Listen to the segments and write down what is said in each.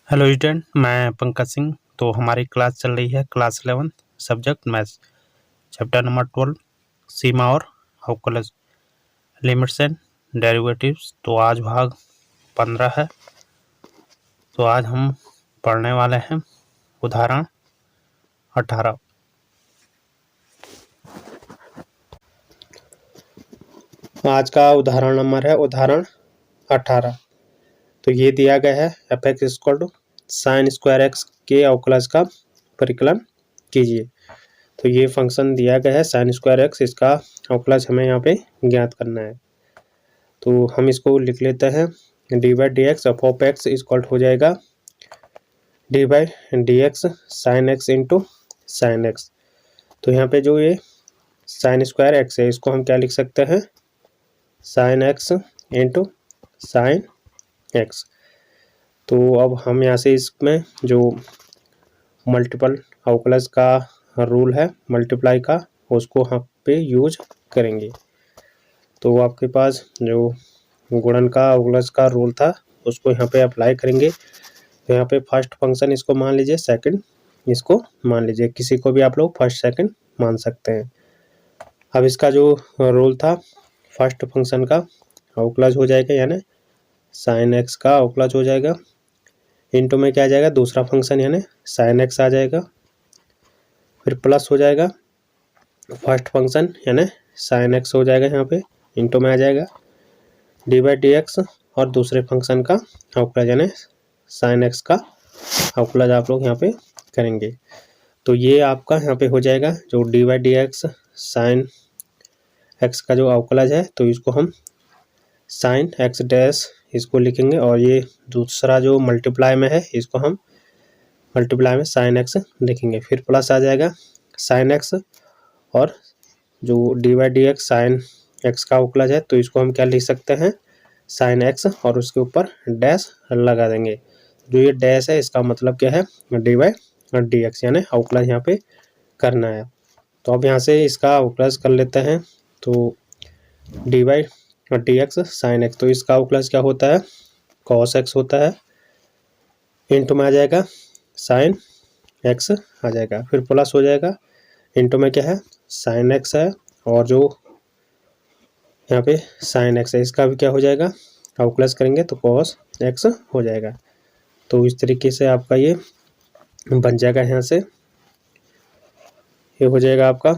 Hello student, मैं पंकज सिंह। तो हमारी क्लास चल रही है class 11 subject maths, chapter number 12 सीमा और अवकलज, लिमिट्स एंड डेरिवेटिव्स। तो आज भाग 15 है। तो आज हम पढ़ने वाले हैं उदाहरण 18। आज का उदाहरण नंबर है उदाहरण 18। तो ये दिया गया है f x equal to sine square x के अवकलज का परिकलन कीजिए। तो ये फंक्शन दिया गया है साइन स्क्वायर एक्स, इसका अवकलज हमें यहाँ पे ज्ञात करना है। तो हम इसको लिख लेते हैं D by D x F of x equal हो जाएगा D by D x sine x into sine x. तो यहाँ पे जो ये साइन स्क्वायर एक्स है इसको हम क्या लिख सकते हैं, sine x into sine x. तो अब हम यहाँ से इसमें जो मल्टीपल अवकलज का रूल है मल्टीप्लाई का, उसको यहाँ पे यूज करेंगे। तो आपके पास जो गुणन का अवकलज का रूल था उसको यहाँ पे अप्लाई करेंगे। तो यहाँ पे फर्स्ट फंक्शन इसको मान लीजिए, सेकंड इसको मान लीजिए, किसी को भी आप लोग फर्स्ट सेकंड मान सकते हैं। अब इसका जो रूल था फर्स्ट फंक्शन का अवकलज हो जाएगा, यानी साइन एक्स का अवकलज हो जाएगा, इनटू में क्या आ जाएगा दूसरा फंक्शन यानी साइन एक्स आ जाएगा, फिर प्लस हो जाएगा फर्स्ट फंक्शन यानी साइन एक्स हो जाएगा, यहाँ पे इनटू में आ जाएगा डी बाई डी एक्स और दूसरे फंक्शन का अवकलज यानी साइन एक्स का अवकलज आप लोग यहाँ पे करेंगे। तो ये आपका यहाँ पे हो जाएगा जो D by D x sine x का जो अवकलज है, तो इसको हम साइन एक्स डैश इसको लिखेंगे, और ये दूसरा जो मल्टीप्लाई में है इसको हम मल्टीप्लाई में साइन एक्स लिखेंगे, फिर प्लस आ जाएगा साइन एक्स, और जो D by D x sine x का अवकलज है तो इसको हम क्या लिख सकते हैं, साइन एक्स, और उसके ऊपर डैश लगा देंगे। जो ये डैश है इसका मतलब क्या है, डी बाई डी एक्स यानी अवकलज यहाँ पे करना है। तो अब यहाँ से इसका अवकलज कर लेते हैं। तो D by D x sine x, तो इसका अवकलज क्या होता है, कॉस एक्स होता है, इंटू में आ जाएगा साइन एक्स आ जाएगा, फिर प्लस हो जाएगा, इंटू में क्या है साइन एक्स है, और जो यहाँ पे साइन एक्स है इसका भी क्या हो जाएगा अवकलज करेंगे तो कॉस एक्स हो जाएगा। तो इस तरीके से आपका ये बन जाएगा, यहाँ से ये हो जाएगा आपका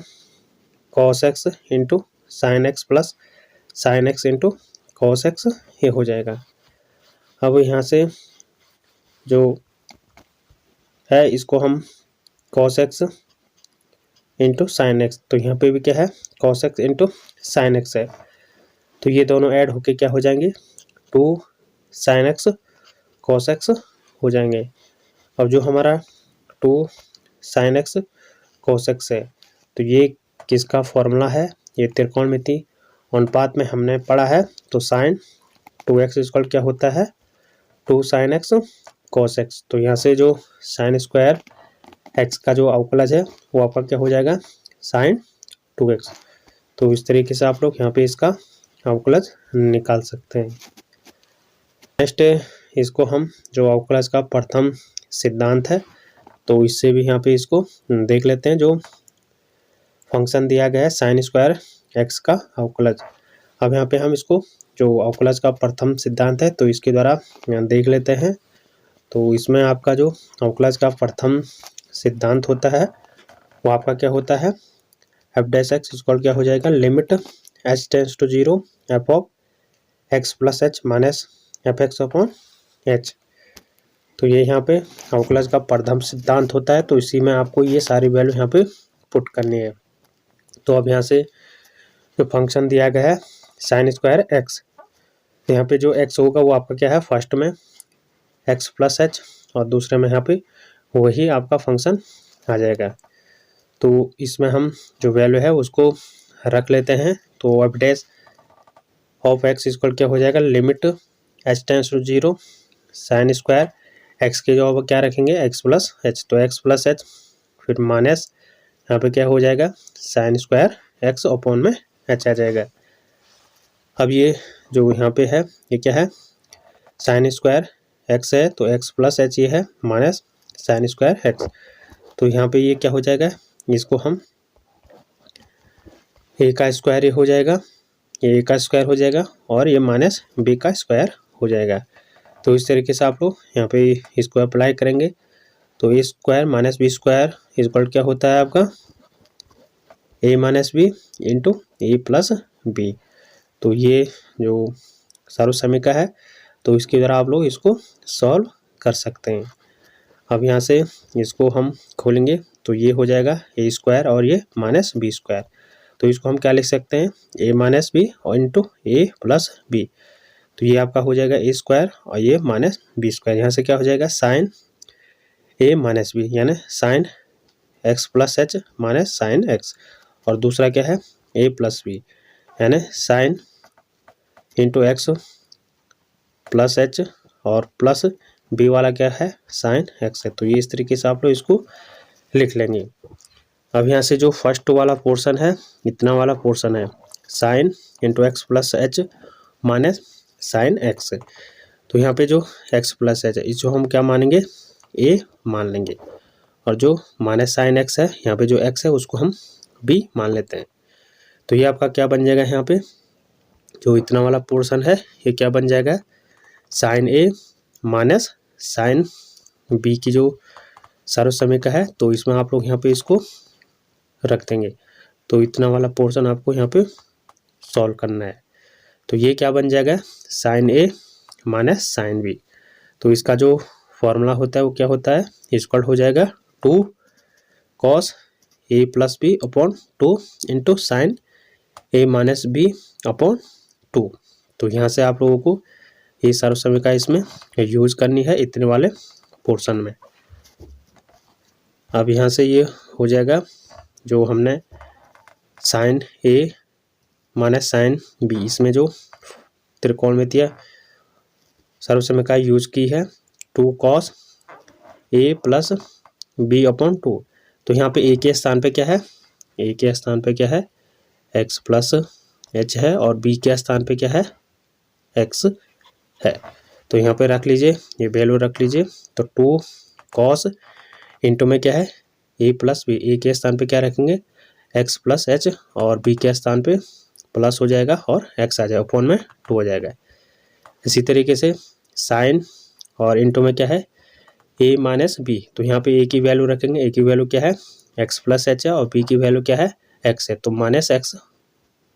cos x into sine x plus sine x into cos x, ये हो जाएगा। अब यहाँ से जो है इसको हम cos x into sine x, तो यहाँ पे भी क्या है cos x into sine x है, तो ये दोनों ऐड होके क्या हो जाएंगे 2 साइन एक्स कॉस एक्स हो जाएंगे। अब जो हमारा 2 साइन एक्स कॉस एक्स है, तो ये किसका फॉर्मूला है, ये त्रिकोणमिति अनुपात में हमने पढ़ा है। तो साइन 2x इक्वल क्या होता है 2 साइन एक्स कॉस एक्स। तो यहाँ से जो साइन स्क्वायर एक्स का जो अवकलज है वो आपका क्या हो जाएगा साइन 2x। तो इस तरीके से आप लोग यहाँ पे इसका अवकलज निकाल सकते हैं। नेक्स्ट इसको हम जो अवकलज का प्रथम सिद्धांत है, तो इससे भी यहाँ पे इसको देख लेते हैं। जो फंक्शन दिया गया है साइन स्क्वायर एक्स का अवकलज, अब यहाँ पे हम इसको जो अवकलज का प्रथम सिद्धांत है तो इसके द्वारा देख लेते हैं। तो इसमें आपका जो अवकलज का प्रथम सिद्धांत होता है वो आपका क्या होता है, एफ डैश एक्स इक्वल क्या हो जाएगा limit h tends to 0 f of x plus h minus f x upon h. तो ये यहाँ पे अवकलज का प्रथम सिद्धांत होता है, तो इसी में आपको ये सारी वैल्यू यहाँ पे पुट करनी है। तो अब यहाँ से जो फंक्शन दिया गया है साइन स्क्वायर एक्स, तो यहाँ पे जो एक्स होगा वो आपका क्या है फर्स्ट में एक्स प्लस एच, और दूसरे में यहाँ पे वही आपका फंक्शन आ जाएगा। तो इसमें हम जो वैल्यू है उसको रख लेते हैं। तो f dash of x equal क्या हो जाएगा limit h tends to 0 sine square x के जो क्या रखेंगे एक्स प्लस एच, तो एक्स प्लस एच फिर माइनस यहाँ पे क्या हो जाएगा साइन स्क्वायर एक्स अपॉन में एच आ जाएगा। अब ये जो यहाँ पे है ये क्या है साइन स्क्वायर एक्स है तो एक्स प्लस एच ये है माइनस साइन स्क्वायर एक्स। तो यहाँ पे ये क्या हो जाएगा, इसको हम ए का स्क्वायर ये हो जाएगा, ये ए का स्क्वायर हो जाएगा और ये माइनस बी का स्क्वायर हो जाएगा। तो इस तरीके से आप लोग यहाँ पे इसको अप्लाई करेंगे। तो A square minus B square equal क्या होता है आपका A minus B into A plus B. तो ये जो सर्वसमीका है तो इसके द्वारा आप लोग इसको सॉल्व कर सकते हैं। अब यहाँ से इसको हम खोलेंगे तो ये हो जाएगा ए स्क्वायर और ये माइनस बी स्क्वायर। तो इसको हम क्या लिख सकते हैं, ए माइनस बी और इंटू ए प्लस बी। तो ये आपका हो जाएगा ए स्क्वायर और ये माइनस बी स्क्वायर। यहाँ से क्या हो जाएगा साइन ए माइनस बी यानी sine x plus h minus sine x, और दूसरा क्या है ए प्लस बी यानी sine into x plus H और प्लस बी वाला क्या है साइन एक्स है। तो ये इस तरीके से आप लोग इसको लिख लेंगे। अब यहाँ से जो फर्स्ट वाला पोर्शन है, इतना वाला पोर्शन है sine into x plus h minus sine x. तो यहाँ पे जो एक्स प्लस एच है इसको हम क्या मानेंगे ए मान लेंगे, और जो माइनस साइन एक्स है यहाँ पे जो एक्स है उसको हम बी मान लेते हैं। तो ये आपका क्या बन जाएगा, यहाँ पे जो इतना वाला पोर्शन है ये क्या बन जाएगा sign A minus sine B की जो सर्वसमीका है। तो इसमें आप लोग यहाँ पे इसको रख देंगे। तो इतना वाला पोर्शन आपको यहाँ पे सॉल्व करना है। तो ये क्या बन जाएगा sign A minus sine B. तो इसका जो फॉर्मूला होता है वो क्या होता है, इक्वल हो जाएगा 2 cos A plus B upon 2 into sine A minus B upon 2। तो यहाँ से आप लोगों को ये सर्वसमीका इसमें यूज करनी है इतने वाले पोर्शन में। अब यहाँ से ये हो जाएगा जो हमने sign A minus sine B इसमें जो त्रिकोणमितीय सर्वसमीका यूज की है 2 cos A plus B upon 2। तो यहाँ पे ए के स्थान पे क्या है, ए के स्थान पे क्या है एक्स प्लस एच है और बी के स्थान पे क्या है एक्स है। तो यहाँ पे रख लीजिए, ये वैल्यू रख लीजिए। तो 2 कॉस इंटू में क्या है ए प्लस बी, ए के स्थान पे क्या रखेंगे एक्स प्लस एच और बी के स्थान पे प्लस हो जाएगा और एक्स आ जाएगा, अपॉन में 2 हो जाएगा। इसी तरीके से साइन और इंटू में क्या है ए माइनस बी। तो यहाँ पे ए की वैल्यू रखेंगे, ए की वैल्यू क्या है एक्स प्लस एच है और बी की वैल्यू क्या है एक्स है, तो माइनस एक्स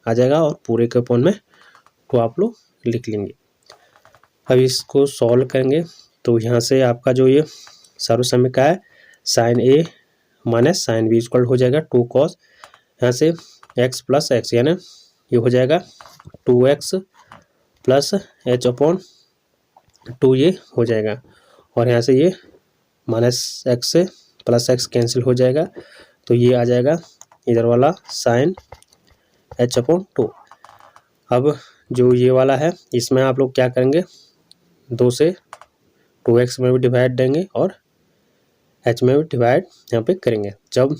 आ जाएगा और पूरे के अपॉन में 2 आप लोग लिख लेंगे। अब इसको सॉल्व करेंगे तो यहाँ से आपका जो ये सर्वसमीका है sign A minus sine B equal हो जाएगा 2 कॉस, यहाँ से एक्स प्लस एक्स यानी ये हो जाएगा 2x प्लस एच अपॉन 2 ये हो जाएगा, और यहाँ से ये माइनस एक्स से प्लस एक्स कैंसिल हो जाएगा। तो ये आ जाएगा इधर वाला साइन एच अपॉन 2। अब जो ये वाला है इसमें आप लोग क्या करेंगे 2 से 2x में भी डिवाइड देंगे और h में भी डिवाइड यहाँ पे करेंगे। जब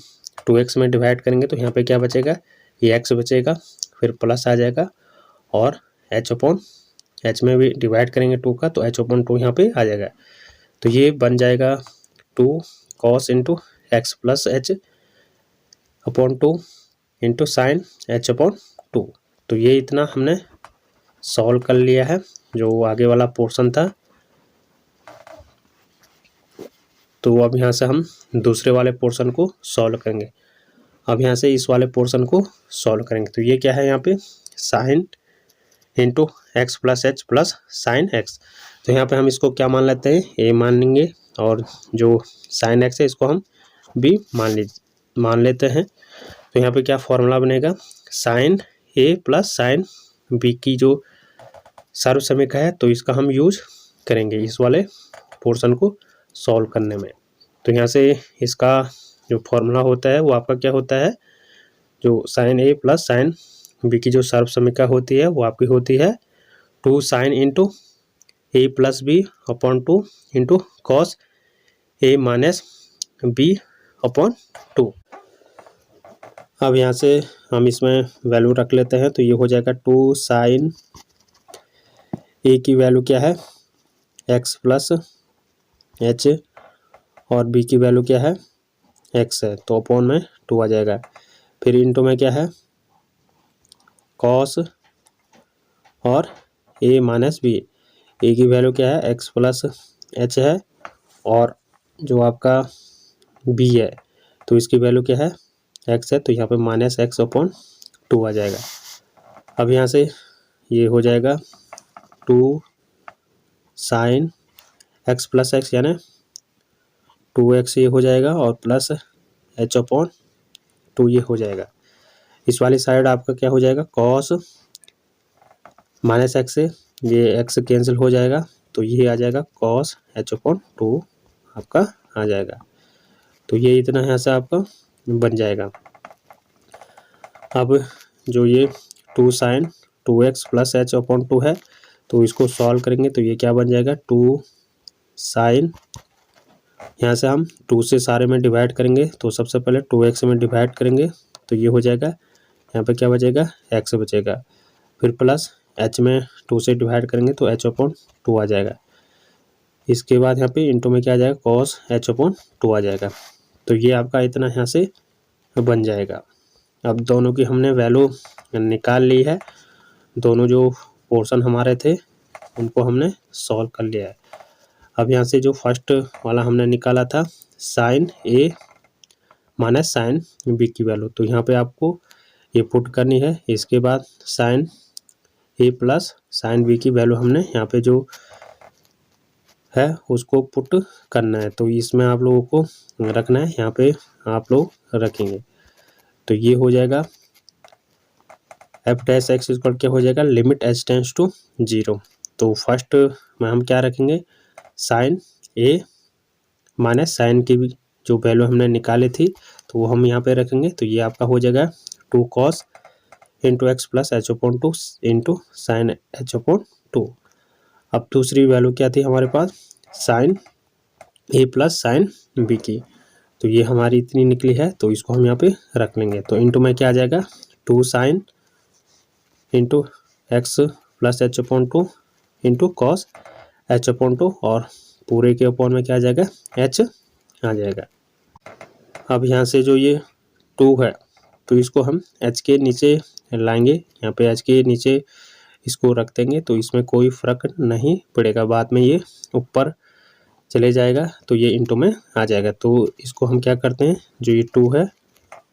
2x में डिवाइड करेंगे तो यहाँ पे क्या बचेगा ये x बचेगा, फिर प्लस आ जाएगा और h अपॉन h में भी डिवाइड करेंगे 2 का तो h अपॉन 2 यहाँ पे आ जाएगा। तो ये बन जाएगा 2 cos into x plus H upon 2 into sign h upon 2। तो ये इतना हमने सॉल्व कर लिया है जो आगे वाला पोर्शन था। तो अब यहाँ से हम दूसरे वाले पोर्शन को सॉल्व करेंगे। अब यहाँ से इस वाले पोर्शन को सॉल्व करेंगे। तो ये क्या है यहाँ पे sine into x plus H plus sine x. तो यहाँ पे हम इसको क्या मान लेते हैं ए मान लेंगे, और जो साइन एक्स है इसको हम बी मान लेते हैं। तो यहाँ पे क्या फॉर्मूला बनेगा साइन ए प्लस साइन बी की जो सर्वसमीका है तो इसका हम यूज करेंगे इस वाले पोर्शन को सॉल्व करने में। तो यहाँ से इसका जो फॉर्मूला होता है वो आपका क्या होता है, जो साइन ए प्लस साइन बी की जो सर्वसमीका होती है वो आपकी होती है 2 sine into A plus B upon 2 into cos A minus B upon 2। अब यहाँ से हम इसमें वैल्यू रख लेते हैं। तो ये हो जाएगा 2 साइन ए की वैल्यू क्या है एक्स प्लस एच और बी की वैल्यू क्या है एक्स है, तो अपॉन में 2 आ जाएगा। फिर इंटू में क्या है कॉस और ए माइनस बी, ए की वैल्यू क्या है एक्स प्लस एच है और जो आपका बी है तो इसकी वैल्यू क्या है एक्स है, तो यहाँ पे माइनस एक्स अपॉन 2 आ जाएगा। अब यहाँ से ये हो जाएगा 2 साइन एक्स प्लस एक्स यानी 2x ये हो जाएगा और प्लस एच अपॉन 2 ये हो जाएगा। इस वाली साइड आपका क्या हो जाएगा कॉस माइनस एक्स से ये एक्स कैंसिल हो जाएगा, तो ये आ जाएगा कॉस एच अपॉन 2 आपका आ जाएगा। तो ये इतना यहाँ से आपका बन जाएगा। अब जो ये 2 sign 2x plus H upon 2 है तो इसको सॉल्व करेंगे तो ये क्या बन जाएगा 2 साइन, यहाँ से हम 2 से सारे में डिवाइड करेंगे तो सबसे पहले 2x में डिवाइड करेंगे तो ये हो जाएगा, यहाँ पे क्या बचेगा x बचेगा, फिर प्लस h में 2 से डिवाइड करेंगे तो h अपॉन 2 आ जाएगा। इसके बाद यहाँ पे इंटू में क्या आ जाएगा cos h अपॉन 2 आ जाएगा। तो ये आपका इतना यहाँ से बन जाएगा। अब दोनों की हमने वैल्यू निकाल ली है, दोनों जो पोर्शन हमारे थे उनको हमने सॉल्व कर लिया है। अब यहाँ से जो फर्स्ट वाला हमने निकाला था sign A minus sine B की वैल्यू, तो यहाँ पे आपको ये पुट करनी है। इसके बाद साइन ए प्लस साइन बी की वैल्यू हमने यहाँ पे जो है उसको पुट करना है, तो इसमें आप लोगों को रखना है, यहाँ पे आप लोग रखेंगे तो ये हो जाएगा एफ डैश एक्स इक्वल क्या हो जाएगा लिमिट एच टेंड्स टू 0। तो फर्स्ट में हम क्या रखेंगे साइन ए माइनस साइन की भी जो वैल्यू हमने निकाली थी तो वो हम यहाँ पे रखेंगे, तो ये आपका हो जाएगा 2 cos into x plus H upon 2 into sine h upon 2। अब दूसरी वैल्यू क्या थी हमारे पास साइन ए प्लस साइन बी की, तो ये हमारी इतनी निकली है तो इसको हम यहाँ पे रख लेंगे। तो इंटू में क्या आ जाएगा 2 sine into x plus H upon 2 into cos H upon 2 और पूरे के अपॉन में क्या आ जाएगा एच आ जाएगा। अब यहाँ से जो ये 2 है तो इसको हम एच के नीचे लाएंगे, यहाँ पे एच के नीचे इसको रख देंगे तो इसमें कोई फ़र्क नहीं पड़ेगा, बाद में ये ऊपर चले जाएगा तो ये इंटू में आ जाएगा। तो इसको हम क्या करते हैं जो ये 2 है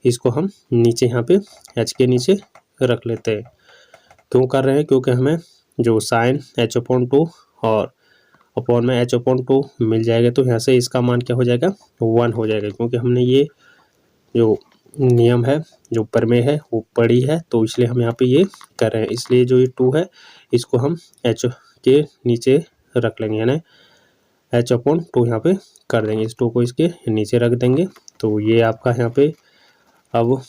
इसको हम नीचे यहाँ पे एच के नीचे रख लेते हैं। क्यों कर रहे हैं क्योंकि हमें जो साइन एच अपॉन 2 और अपॉन में एच अपॉन 2 मिल जाएगा तो यहाँ से इसका मान क्या हो जाएगा 1 हो जाएगा, क्योंकि हमने ये जो नियम है जो प्रमेय है वो पढ़ी है तो इसलिए हम यहाँ पे ये कर रहे हैं। इसलिए जो ये 2 है इसको हम एच के नीचे रख लेंगे, यानी एच अपॉन 2 यहाँ पे कर देंगे, इस 2 को इसके नीचे रख देंगे तो ये आपका यहाँ पे अब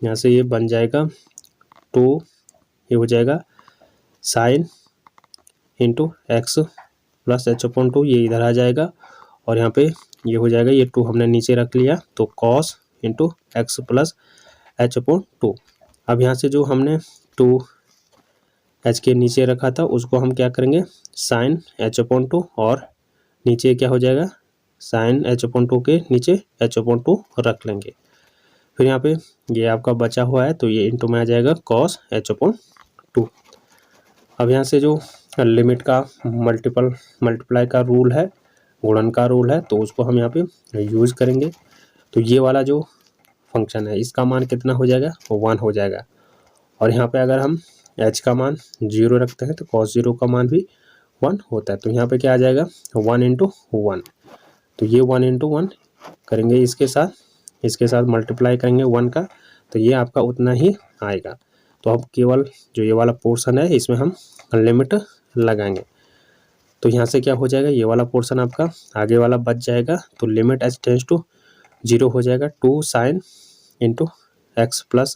यहाँ से ये बन जाएगा 2 ये हो जाएगा sine into x plus H upon 2 ये इधर आ जाएगा और यहाँ पे ये हो जाएगा ये 2 हमने नीचे रख लिया तो cos into x plus H upon 2। अब यहाँ से जो हमने 2 एच के नीचे रखा था उसको हम क्या करेंगे साइन एच अपॉन 2 और नीचे क्या हो जाएगा साइन एच अपॉन 2 के नीचे एच अपॉन 2 रख लेंगे। फिर यहाँ पे ये आपका बचा हुआ है तो ये इंटू में आ जाएगा कॉस एच अपॉन 2। अब यहाँ से जो लिमिट का मल्टीप्लाई का रूल है गुणन का रूल है तो उसको हम यहाँ पे यूज़ करेंगे। तो ये वाला जो फंक्शन है इसका मान कितना हो जाएगा 1 हो जाएगा और यहाँ पे अगर हम h का मान 0 रखते हैं तो cos 0 का मान भी 1 होता है। तो यहाँ पे क्या आ जाएगा 1 इंटू 1, तो ये 1 इंटू 1 करेंगे इसके साथ मल्टीप्लाई करेंगे 1 का तो ये आपका उतना ही आएगा। तो अब केवल जो ये वाला पोर्शन है इसमें हम लिमिट लगाएंगे तो यहाँ से क्या हो जाएगा ये वाला पोर्शन आपका आगे वाला बच जाएगा तो लिमिट h टेंड्स टू 0 हो जाएगा 2 sine into x plus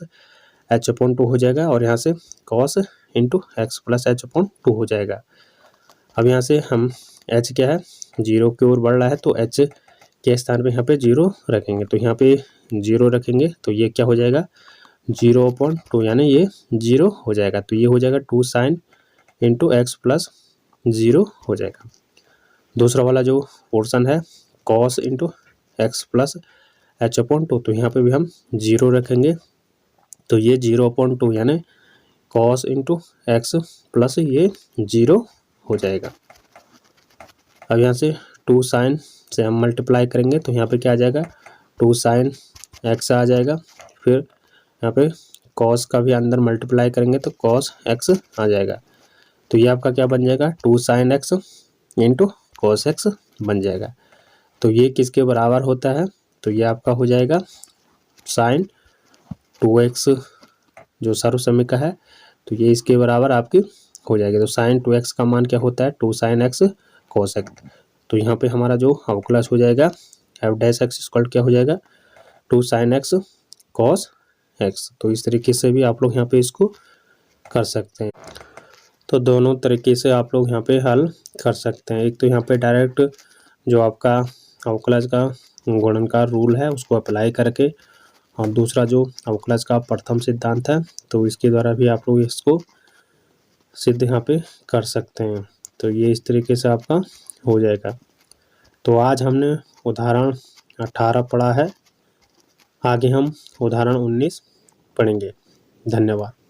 H upon 2 हो जाएगा और यहाँ से cos into x plus H upon 2 हो जाएगा। अब यहाँ से हम h क्या है 0 की ओर बढ़ रहा है तो h के स्थान पे यहाँ पे 0 रखेंगे तो यहाँ पे 0 रखेंगे तो ये क्या हो जाएगा 0 अपॉन 2 यानी ये 0 हो जाएगा। तो ये हो जाएगा 2 साइन इंटू एक्स प्लस 0 हो जाएगा। दूसरा वाला जो पोर्शन है cos into x plus H upon two, तो यहाँ पे भी हम 0 रखेंगे, तो ये 0/2 यानी cos इंटू एक्स प्लस ये 0 हो जाएगा। अब यहाँ से 2 sin से हम मल्टीप्लाई करेंगे तो यहाँ पे क्या आ जाएगा 2 sin x आ जाएगा, फिर यहाँ पे cos का भी अंदर मल्टीप्लाई करेंगे तो cos x आ जाएगा, तो ये आपका क्या बन जाएगा 2 sin x into cos x बन जाएगा। तो ये किसके बराबर होता है, तो ये आपका हो जाएगा sin 2x जो सर्वसमीका है, तो ये इसके बराबर आपकी हो जाएगी। तो sin 2x का मान क्या होता है 2 sin x cos x, तो यहाँ पे हमारा जो अवकलज हो जाएगा एफ डैश एक्स इक्वल क्या हो जाएगा 2 sin x cos x। तो इस तरीके से भी आप लोग यहाँ पे इसको कर सकते हैं। तो दोनों तरीके से आप लोग यहाँ पे हल कर सकते हैं। एक तो यहाँ पे डायरेक्ट जो आपका अवकलज का गुणनकार रूल है उसको अप्लाई करके, और दूसरा जो अवकलज का प्रथम सिद्धांत है तो इसके द्वारा भी आप लोग इसको सिद्ध यहाँ पे कर सकते हैं। तो ये इस तरीके से आपका हो जाएगा। तो आज हमने उदाहरण 18 पढ़ा है, आगे हम उदाहरण 19 पढ़ेंगे। धन्यवाद।